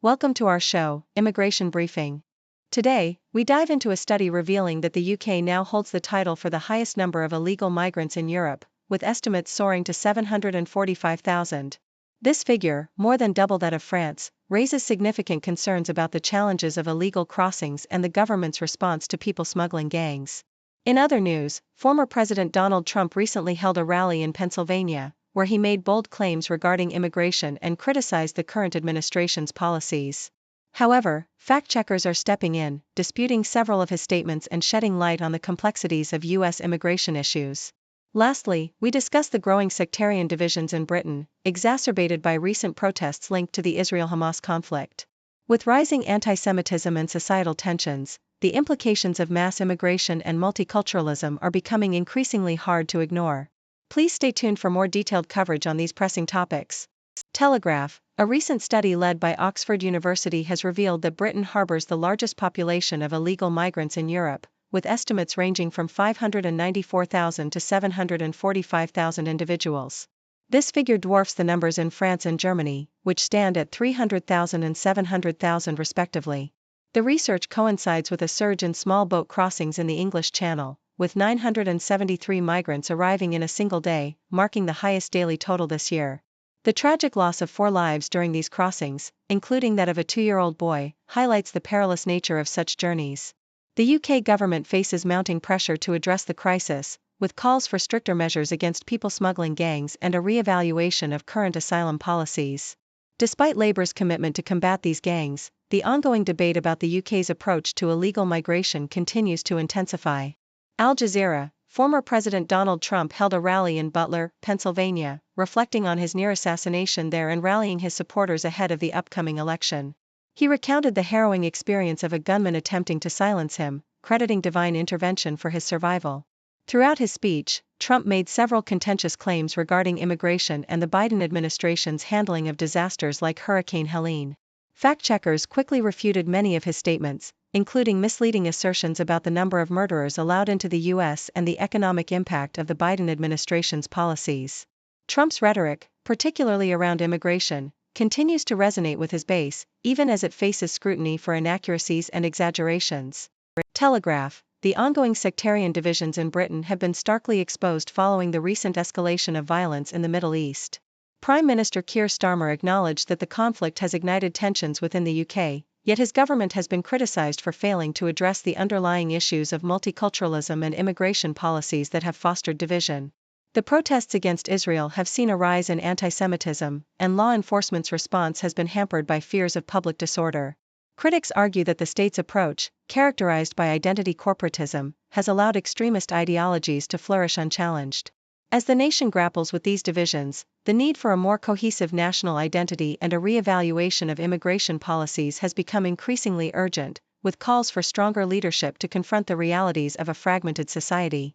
Welcome to our show, Immigration Briefing. Today, we dive into a study revealing that the UK now holds the title for the highest number of illegal migrants in Europe, with estimates soaring to 745,000. This figure, more than double that of France, raises significant concerns about the challenges of illegal crossings and the government's response to people-smuggling gangs. In other news, former President Donald Trump recently held a rally in Pennsylvania, where he made bold claims regarding immigration and criticized the current administration's policies. However, fact-checkers are stepping in, disputing several of his statements and shedding light on the complexities of U.S. immigration issues. Lastly, we discuss the growing sectarian divisions in Britain, exacerbated by recent protests linked to the Israel-Hamas conflict. With rising anti-Semitism and societal tensions, the implications of mass immigration and multiculturalism are becoming increasingly hard to ignore. Please stay tuned for more detailed coverage on these pressing topics. Telegraph. A recent study led by Oxford University has revealed that Britain harbors the largest population of illegal migrants in Europe, with estimates ranging from 594,000 to 745,000 individuals. This figure dwarfs the numbers in France and Germany, which stand at 300,000 and 700,000 respectively. The research coincides with a surge in small boat crossings in the English Channel, with 973 migrants arriving in a single day, marking the highest daily total this year. The tragic loss of 4 lives during these crossings, including that of a 2-year-old boy, highlights the perilous nature of such journeys. The UK government faces mounting pressure to address the crisis, with calls for stricter measures against people-smuggling gangs and a re-evaluation of current asylum policies. Despite Labour's commitment to combat these gangs, the ongoing debate about the UK's approach to illegal migration continues to intensify. Al Jazeera. Former President Donald Trump held a rally in Butler, Pennsylvania, reflecting on his near assassination there and rallying his supporters ahead of the upcoming election. He recounted the harrowing experience of a gunman attempting to silence him, crediting divine intervention for his survival. Throughout his speech, Trump made several contentious claims regarding immigration and the Biden administration's handling of disasters like Hurricane Helene. Fact-checkers quickly refuted many of his statements, including misleading assertions about the number of murderers allowed into the U.S. and the economic impact of the Biden administration's policies. Trump's rhetoric, particularly around immigration, continues to resonate with his base, even as it faces scrutiny for inaccuracies and exaggerations. Telegraph. The ongoing sectarian divisions in Britain have been starkly exposed following the recent escalation of violence in the Middle East. Prime Minister Keir Starmer acknowledged that the conflict has ignited tensions within the UK, yet his government has been criticised for failing to address the underlying issues of multiculturalism and immigration policies that have fostered division. The protests against Israel have seen a rise in anti-Semitism, and law enforcement's response has been hampered by fears of public disorder. Critics argue that the state's approach, characterized by identity corporatism, has allowed extremist ideologies to flourish unchallenged. As the nation grapples with these divisions, the need for a more cohesive national identity and a re-evaluation of immigration policies has become increasingly urgent, with calls for stronger leadership to confront the realities of a fragmented society.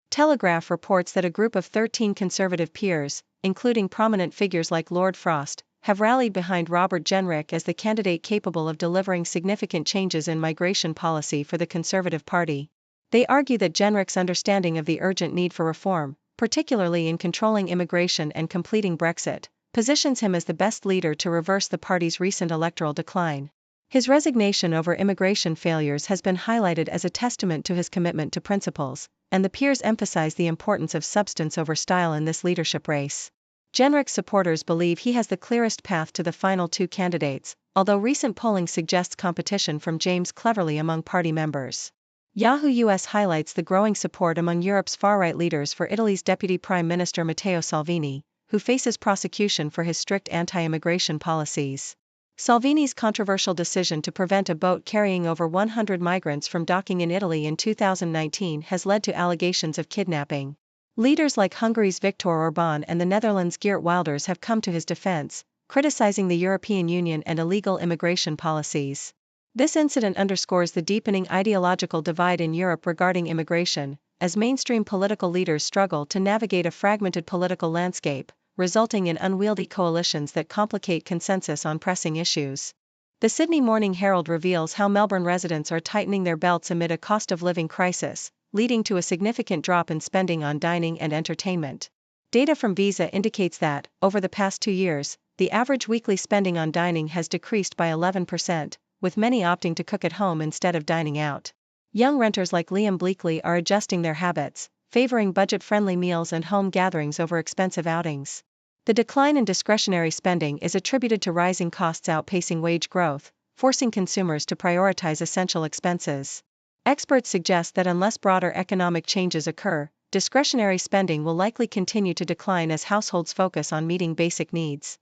Telegraph reports that a group of 13 Conservative peers, including prominent figures like Lord Frost, have rallied behind Robert Jenrick as the candidate capable of delivering significant changes in migration policy for the Conservative Party. They argue that Jenrick's understanding of the urgent need for reform, particularly in controlling immigration and completing Brexit, positions him as the best leader to reverse the party's recent electoral decline. His resignation over immigration failures has been highlighted as a testament to his commitment to principles, and the peers emphasize the importance of substance over style in this leadership race. Jenrick's supporters believe he has the clearest path to the final 2 candidates, although recent polling suggests competition from James Cleverly among party members. Yahoo US highlights the growing support among Europe's far-right leaders for Italy's Deputy Prime Minister Matteo Salvini, who faces prosecution for his strict anti-immigration policies. Salvini's controversial decision to prevent a boat carrying over 100 migrants from docking in Italy in 2019 has led to allegations of kidnapping. Leaders like Hungary's Viktor Orbán and the Netherlands' Geert Wilders have come to his defense, criticizing the European Union and illegal immigration policies. This incident underscores the deepening ideological divide in Europe regarding immigration, as mainstream political leaders struggle to navigate a fragmented political landscape, resulting in unwieldy coalitions that complicate consensus on pressing issues. The Sydney Morning Herald reveals how Melbourne residents are tightening their belts amid a cost of living crisis, leading to a significant drop in spending on dining and entertainment. Data from Visa indicates that, over the past 2 years, the average weekly spending on dining has decreased by 11%, with many opting to cook at home instead of dining out. Young renters like Liam Bleakley are adjusting their habits, favoring budget-friendly meals and home gatherings over expensive outings. The decline in discretionary spending is attributed to rising costs outpacing wage growth, forcing consumers to prioritize essential expenses. Experts suggest that unless broader economic changes occur, discretionary spending will likely continue to decline as households focus on meeting basic needs.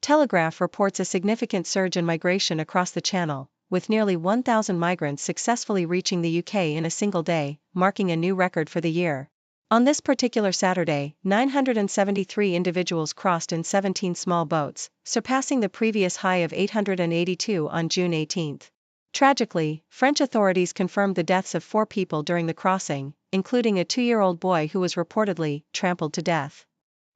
Telegraph reports a significant surge in migration across the Channel, with nearly 1,000 migrants successfully reaching the UK in a single day, marking a new record for the year. On this particular Saturday, 973 individuals crossed in 17 small boats, surpassing the previous high of 882 on June 18. Tragically, French authorities confirmed the deaths of 4 people during the crossing, including a 2-year-old boy who was reportedly trampled to death.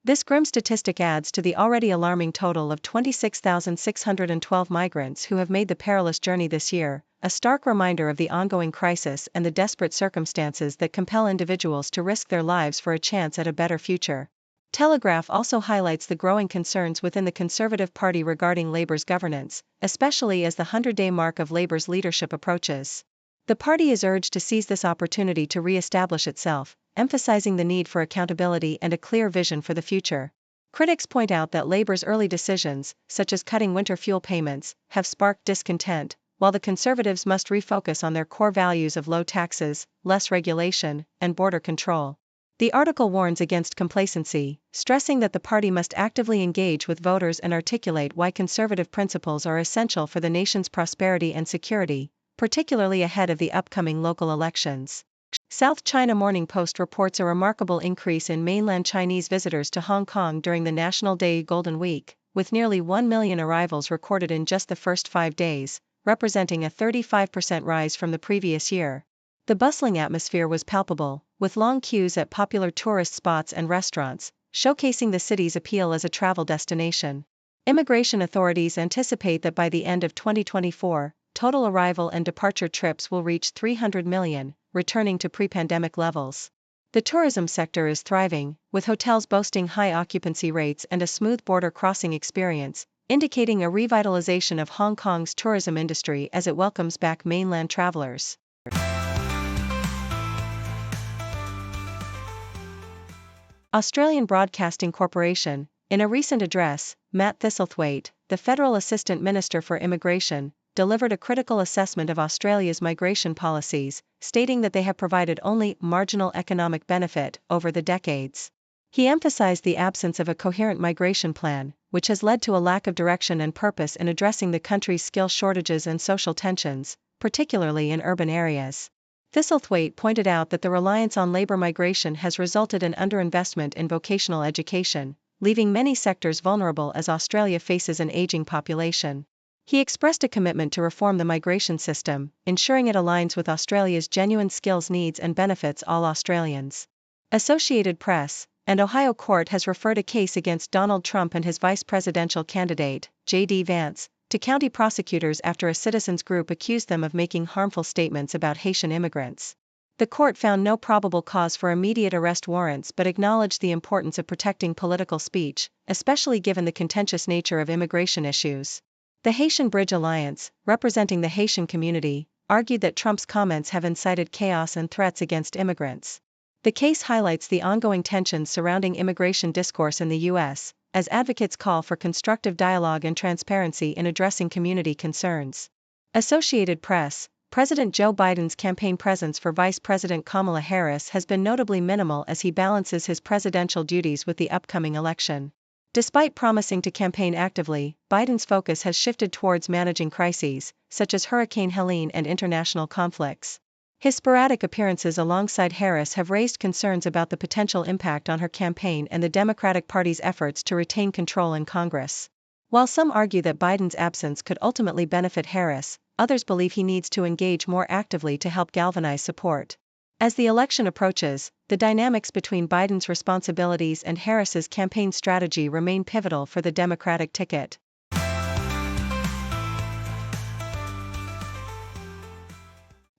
This grim statistic adds to the already alarming total of 26,612 migrants who have made the perilous journey this year, a stark reminder of the ongoing crisis and the desperate circumstances that compel individuals to risk their lives for a chance at a better future. Telegraph also highlights the growing concerns within the Conservative Party regarding Labour's governance, especially as the 100-day mark of Labour's leadership approaches. The party is urged to seize this opportunity to re-establish itself, emphasizing the need for accountability and a clear vision for the future. Critics point out that Labour's early decisions, such as cutting winter fuel payments, have sparked discontent, while the Conservatives must refocus on their core values of low taxes, less regulation, and border control. The article warns against complacency, stressing that the party must actively engage with voters and articulate why conservative principles are essential for the nation's prosperity and security, particularly ahead of the upcoming local elections. South China Morning Post reports a remarkable increase in mainland Chinese visitors to Hong Kong during the National Day Golden Week, with nearly 1 million arrivals recorded in just the first 5 days, representing a 35% rise from the previous year. The bustling atmosphere was palpable, with long queues at popular tourist spots and restaurants, showcasing the city's appeal as a travel destination. Immigration authorities anticipate that by the end of 2024, total arrival and departure trips will reach 300 million, returning to pre-pandemic levels. The tourism sector is thriving, with hotels boasting high occupancy rates and a smooth border crossing experience, indicating a revitalization of Hong Kong's tourism industry as it welcomes back mainland travelers. Australian Broadcasting Corporation. In a recent address, Matt Thistlethwaite, the Federal Assistant Minister for Immigration, delivered a critical assessment of Australia's migration policies, stating that they have provided only marginal economic benefit over the decades. He emphasized the absence of a coherent migration plan, which has led to a lack of direction and purpose in addressing the country's skill shortages and social tensions, particularly in urban areas. Thistlethwaite pointed out that the reliance on labor migration has resulted in underinvestment in vocational education, leaving many sectors vulnerable as Australia faces an aging population. He expressed a commitment to reform the migration system, ensuring it aligns with Australia's genuine skills needs and benefits all Australians. Associated Press. An Ohio court has referred a case against Donald Trump and his vice presidential candidate, J.D. Vance, to county prosecutors after a citizens group accused them of making harmful statements about Haitian immigrants. The court found no probable cause for immediate arrest warrants but acknowledged the importance of protecting political speech, especially given the contentious nature of immigration issues. The Haitian Bridge Alliance, representing the Haitian community, argued that Trump's comments have incited chaos and threats against immigrants. The case highlights the ongoing tensions surrounding immigration discourse in the U.S., as advocates call for constructive dialogue and transparency in addressing community concerns. Associated Press. President Joe Biden's campaign presence for Vice President Kamala Harris has been notably minimal as he balances his presidential duties with the upcoming election. Despite promising to campaign actively, Biden's focus has shifted towards managing crises, such as Hurricane Helene and international conflicts. His sporadic appearances alongside Harris have raised concerns about the potential impact on her campaign and the Democratic Party's efforts to retain control in Congress. While some argue that Biden's absence could ultimately benefit Harris, others believe he needs to engage more actively to help galvanize support. As the election approaches, the dynamics between Biden's responsibilities and Harris's campaign strategy remain pivotal for the Democratic ticket.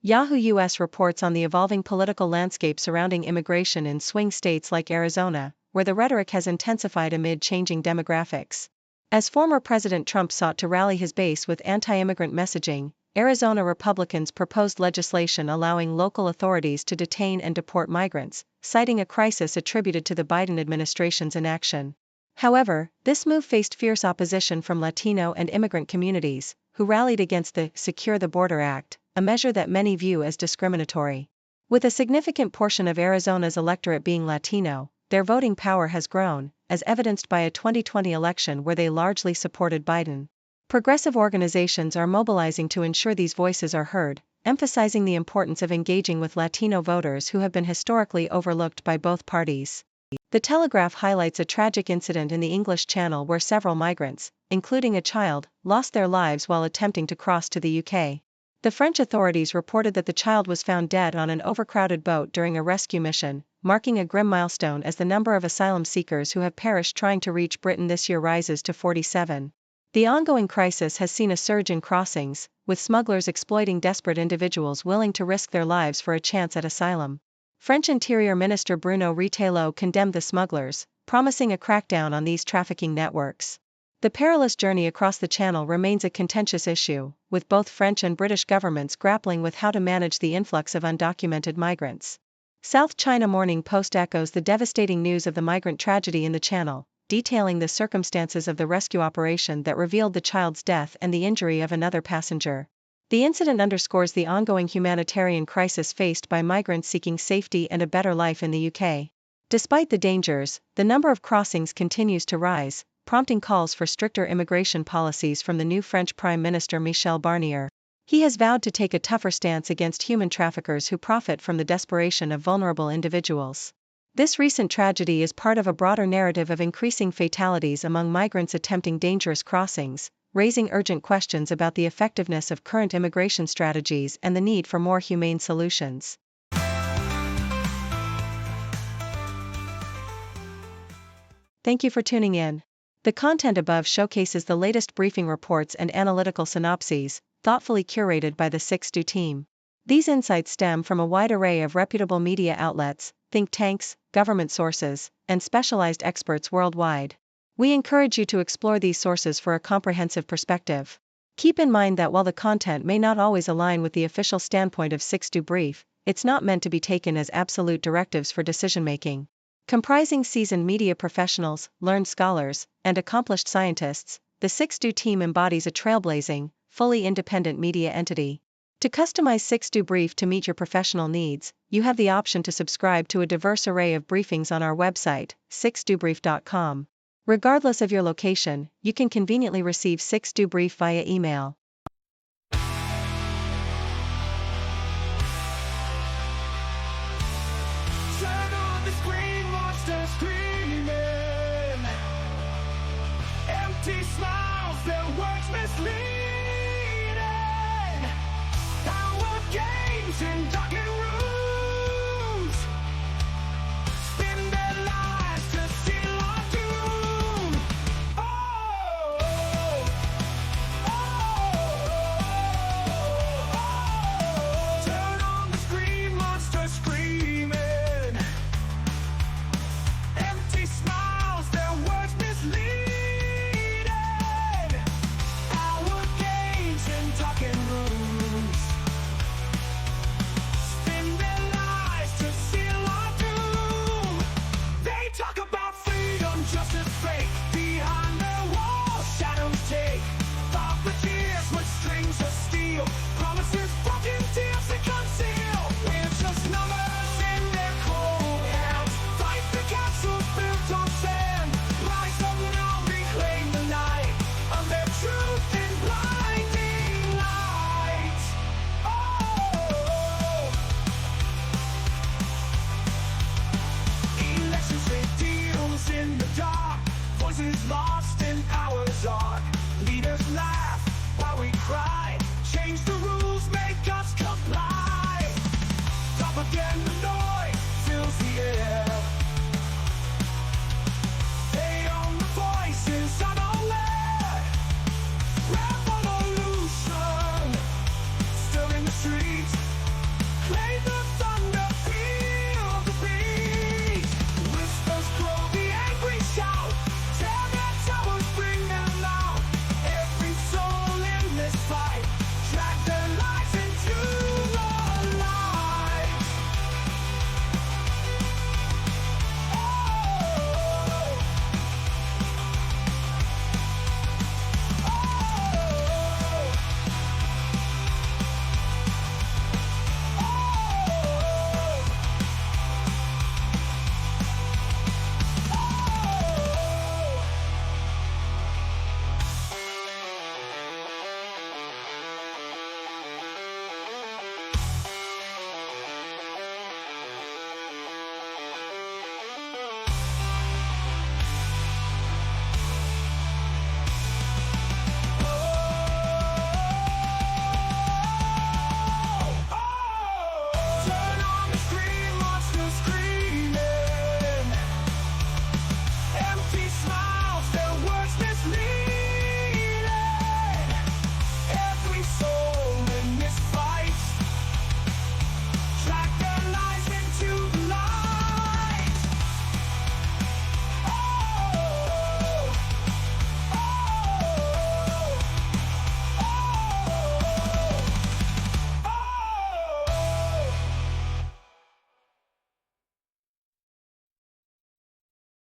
Yahoo US reports on the evolving political landscape surrounding immigration in swing states like Arizona, where the rhetoric has intensified amid changing demographics. As former President Trump sought to rally his base with anti-immigrant messaging, Arizona Republicans proposed legislation allowing local authorities to detain and deport migrants, citing a crisis attributed to the Biden administration's inaction. However, this move faced fierce opposition from Latino and immigrant communities, who rallied against the Secure the Border Act, a measure that many view as discriminatory. With a significant portion of Arizona's electorate being Latino, their voting power has grown, as evidenced by a 2020 election where they largely supported Biden. Progressive organizations are mobilizing to ensure these voices are heard, emphasizing the importance of engaging with Latino voters who have been historically overlooked by both parties. The Telegraph highlights a tragic incident in the English Channel where several migrants, including a child, lost their lives while attempting to cross to the UK. The French authorities reported that the child was found dead on an overcrowded boat during a rescue mission, marking a grim milestone as the number of asylum seekers who have perished trying to reach Britain this year rises to 47. The ongoing crisis has seen a surge in crossings, with smugglers exploiting desperate individuals willing to risk their lives for a chance at asylum. French Interior Minister Bruno Retailleau condemned the smugglers, promising a crackdown on these trafficking networks. The perilous journey across the Channel remains a contentious issue, with both French and British governments grappling with how to manage the influx of undocumented migrants. South China Morning Post echoes the devastating news of the migrant tragedy in the Channel, detailing the circumstances of the rescue operation that revealed the child's death and the injury of another passenger. The incident underscores the ongoing humanitarian crisis faced by migrants seeking safety and a better life in the UK. Despite the dangers, the number of crossings continues to rise, prompting calls for stricter immigration policies from the new French Prime Minister Michel Barnier. He has vowed to take a tougher stance against human traffickers who profit from the desperation of vulnerable individuals. This recent tragedy is part of a broader narrative of increasing fatalities among migrants attempting dangerous crossings, raising urgent questions about the effectiveness of current immigration strategies and the need for more humane solutions. Thank you for tuning in. The content above showcases the latest briefing reports and analytical synopses, thoughtfully curated by the 6Do team. These insights stem from a wide array of reputable media outlets, think tanks, government sources, and specialized experts worldwide. We encourage you to explore these sources for a comprehensive perspective. Keep in mind that while the content may not always align with the official standpoint of 6Do Brief, it's not meant to be taken as absolute directives for decision-making. Comprising seasoned media professionals, learned scholars, and accomplished scientists, the 6Do team embodies a trailblazing, fully independent media entity. To customize 6Do Brief to meet your professional needs, you have the option to subscribe to a diverse array of briefings on our website, 6dobrief.com. Regardless of your location, you can conveniently receive 6Do Brief via email. Turn on the screen, monsters screaming. Empty smiles, their words misleading. Power games in darkened rooms. Spin their lives to seal our doom. Oh, oh, oh. Turn on the screen, monsters screaming. Empty smiles, their words misleading. Our games in darkened rooms. Spin their lies to seal our doom. They talk about freedom, justice fake. Behind their walls, shadows take. Puppeteers with strings of steel. Promises broken, deals they conceal. We're just numbers in their cold hands. Fight the castles built on sand. Rise up now, reclaim the night. On their truth in blinding light. Oh, elections with deals in the dark. Voices lost in power's arc. Leaders laugh while we cry. Change the rules, make us comply. Propaganda noise fills the air.